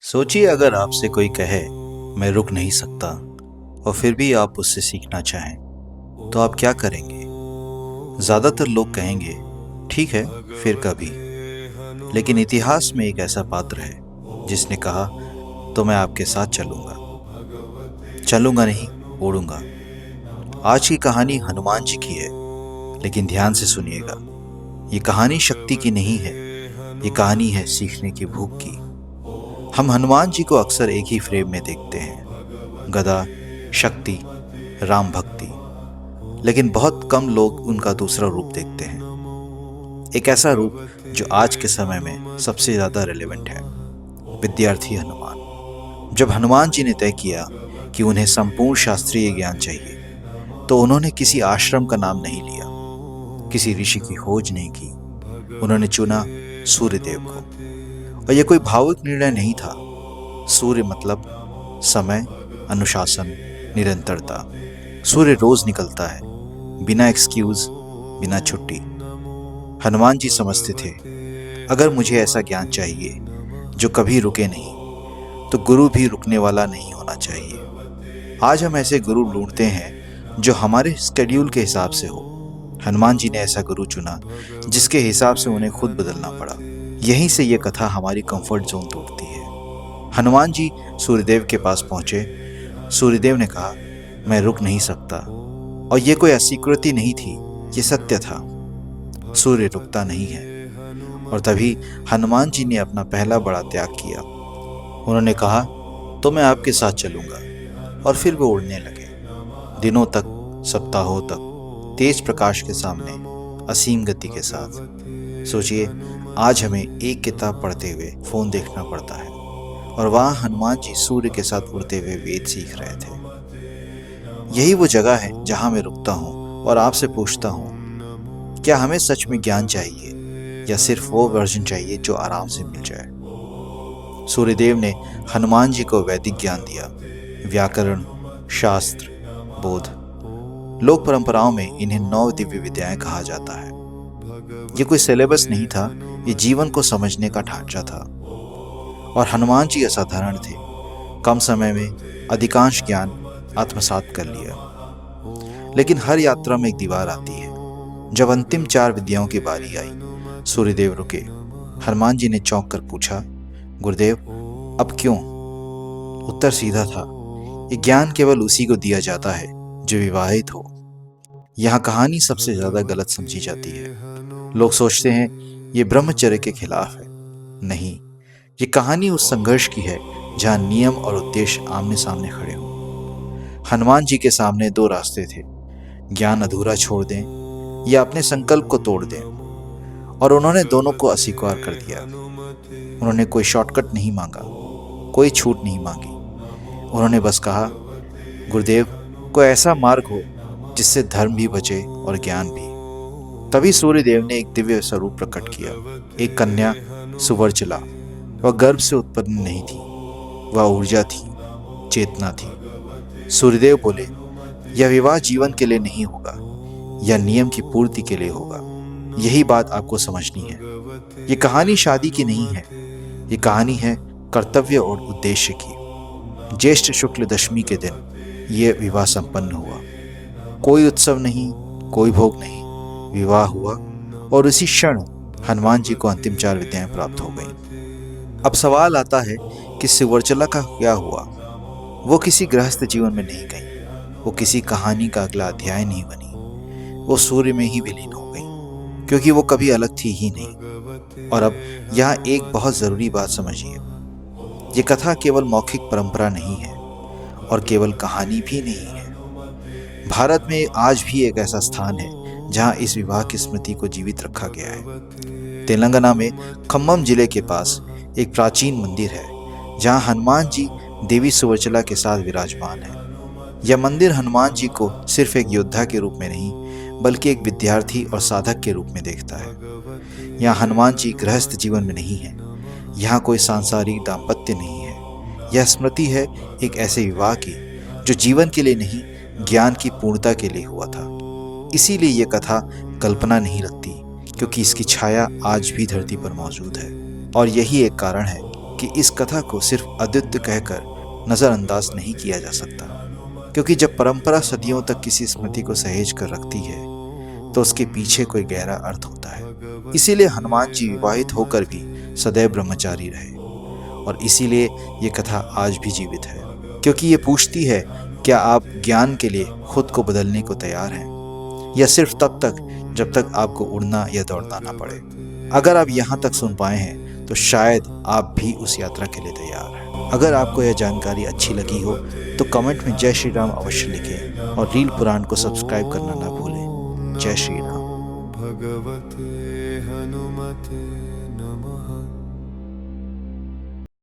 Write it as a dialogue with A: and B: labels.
A: सोचिए अगर आपसे कोई कहे मैं रुक नहीं सकता और फिर भी आप उससे सीखना चाहें तो आप क्या करेंगे। ज़्यादातर लोग कहेंगे ठीक है फिर कभी। लेकिन इतिहास में एक ऐसा पात्र है जिसने कहा तो मैं आपके साथ चलूंगा। चलूंगा नहीं, उड़ूंगा। आज की कहानी हनुमान जी की है, लेकिन ध्यान से सुनिएगा। ये कहानी शक्ति की नहीं है, ये कहानी है सीखने की भूख की। हम हनुमान जी को अक्सर एक ही फ्रेम में देखते हैं, गदा, शक्ति, राम भक्ति। लेकिन बहुत कम लोग उनका दूसरा रूप देखते हैं, एक ऐसा रूप जो आज के समय में सबसे ज्यादा रेलेवेंट है, विद्यार्थी हनुमान। जब हनुमान जी ने तय किया कि उन्हें संपूर्ण शास्त्रीय ज्ञान चाहिए तो उन्होंने किसी आश्रम का नाम नहीं लिया, किसी ऋषि की खोज नहीं की। उन्होंने चुना सूर्यदेव को। और यह कोई भावुक निर्णय नहीं था। सूर्य मतलब समय, अनुशासन, निरंतरता। सूर्य रोज निकलता है, बिना एक्सक्यूज, बिना छुट्टी। हनुमान जी समझते थे, अगर मुझे ऐसा ज्ञान चाहिए जो कभी रुके नहीं, तो गुरु भी रुकने वाला नहीं होना चाहिए। आज हम ऐसे गुरु ढूंढते हैं जो हमारे स्केड्यूल के हिसाब से हो। हनुमान जी ने ऐसा गुरु चुना जिसके हिसाब से उन्हें खुद बदलना पड़ा। यहीं से ये कथा हमारी कंफर्ट जोन तोड़ती है। हनुमान जी सूर्यदेव के पास पहुंचे। सूर्यदेव ने कहा, मैं रुक नहीं सकता। और ये कोई अस्वीकृति नहीं थी, ये सत्य था। सूर्य रुकता नहीं है। और तभी हनुमान जी ने अपना पहला बड़ा त्याग किया। उन्होंने कहा, तो मैं आपके साथ चलूंगा। और फिर वो उड़ने लगे, दिनों तक, सप्ताहों तक, तेज प्रकाश के सामने, असीम गति के साथ। सोचिए, आज हमें एक किताब पढ़ते हुए फोन देखना पड़ता है, और वहाँ हनुमान जी सूर्य के साथ उड़ते हुए वेद सीख रहे थे। यही वो जगह है जहाँ मैं रुकता हूँ और आपसे पूछता हूँ, क्या हमें सच में ज्ञान चाहिए या सिर्फ वो वर्जन चाहिए जो आराम से मिल जाए। सूर्यदेव ने हनुमान जी को वैदिक ज्ञान दिया, व्याकरण, शास्त्र, बोध। लोक परंपराओं में इन्हें 9 दिव्य विद्याएं कहा जाता है। ये कोई सिलेबस नहीं था, ये जीवन को समझने का ढांचा था। और हनुमान जी असाधारण थे, कम समय में अधिकांश ज्ञान आत्मसात कर लिया। लेकिन हर यात्रा में एक दीवार आती है। जब अंतिम 4 विद्याओं की बारी आई, सूर्यदेव रुके। हनुमान जी ने चौंक कर पूछा, गुरुदेव अब क्यों? उत्तर सीधा था, ये ज्ञान केवल उसी को दिया जाता है जो विवाहित हो। यहाँ कहानी सबसे ज्यादा गलत समझी जाती है। लोग सोचते हैं ये ब्रह्मचर्य के खिलाफ है। नहीं, ये कहानी उस संघर्ष की है जहाँ नियम और उद्देश्य आमने सामने खड़े हों। हनुमान जी के सामने 2 रास्ते थे, ज्ञान अधूरा छोड़ दें या अपने संकल्प को तोड़ दें। और उन्होंने दोनों को अस्वीकार कर दिया। उन्होंने कोई शॉर्टकट नहीं मांगा, कोई छूट नहीं मांगी। उन्होंने बस कहा, गुरुदेव कोई ऐसा मार्ग हो जिससे धर्म भी बचे और ज्ञान भी। तभी सूर्यदेव ने एक दिव्य स्वरूप प्रकट किया। एक कन्या, सुवर्चला। वह गर्भ से उत्पन्न नहीं थी, वह ऊर्जा थी, चेतना थी। सूर्यदेव बोले, यह विवाह जीवन के लिए नहीं होगा, यह नियम की पूर्ति के लिए होगा। यही बात आपको समझनी है। ये कहानी शादी की नहीं है, ये कहानी है कर्तव्य और उद्देश्य की। ज्येष्ठ शुक्ल दशमी के दिन यह विवाह संपन्न हुआ। कोई उत्सव नहीं, कोई भोग नहीं, विवाह हुआ। और उसी क्षण हनुमान जी को अंतिम 4 विद्याएं प्राप्त हो गईं। अब सवाल आता है कि सुवर्चला का क्या हुआ? वो किसी गृहस्थ जीवन में नहीं गई, वो किसी कहानी का अगला अध्याय नहीं बनी, वो सूर्य में ही विलीन हो गई, क्योंकि वो कभी अलग थी ही नहीं। और अब यहाँ एक बहुत जरूरी बात समझिए, ये कथा केवल मौखिक परंपरा नहीं है और केवल कहानी भी नहीं है। भारत में आज भी एक ऐसा स्थान है जहाँ इस विवाह की स्मृति को जीवित रखा गया है। तेलंगाना में खम्मम जिले के पास एक प्राचीन मंदिर है जहाँ हनुमान जी देवी सुवर्चला के साथ विराजमान है। यह मंदिर हनुमान जी को सिर्फ एक योद्धा के रूप में नहीं, बल्कि एक विद्यार्थी और साधक के रूप में देखता है। यहाँ हनुमान जी गृहस्थ जीवन में नहीं है, यहाँ कोई सांसारिक दाम्पत्य नहीं है। यह स्मृति है एक ऐसे विवाह की जो जीवन के लिए नहीं, ज्ञान की पूर्णता के लिए हुआ था। इसीलिए यह कथा कल्पना नहीं लगती, क्योंकि इसकी छाया आज भी धरती पर मौजूद है। और यही एक कारण है कि इस कथा को सिर्फ अद्वितीय कहकर नज़रअंदाज नहीं किया जा सकता, क्योंकि जब परंपरा सदियों तक किसी स्मृति को सहेज कर रखती है तो उसके पीछे कोई गहरा अर्थ होता है। इसीलिए हनुमान जी विवाहित होकर भी सदैव ब्रह्मचारी रहे, और इसीलिए ये कथा आज भी जीवित है, क्योंकि ये पूछती है, क्या आप ज्ञान के लिए खुद को बदलने को तैयार हैं, या सिर्फ तब तक जब तक आपको उड़ना या दौड़ना ना पड़े। अगर आप यहाँ तक सुन पाए हैं तो शायद आप भी उस यात्रा के लिए तैयार हैं। अगर आपको यह जानकारी अच्छी लगी हो तो कमेंट में जय श्री राम अवश्य लिखें, और रील पुराण को सब्सक्राइब करना ना भूलें। जय श्री राम।
B: भगवते हनुमते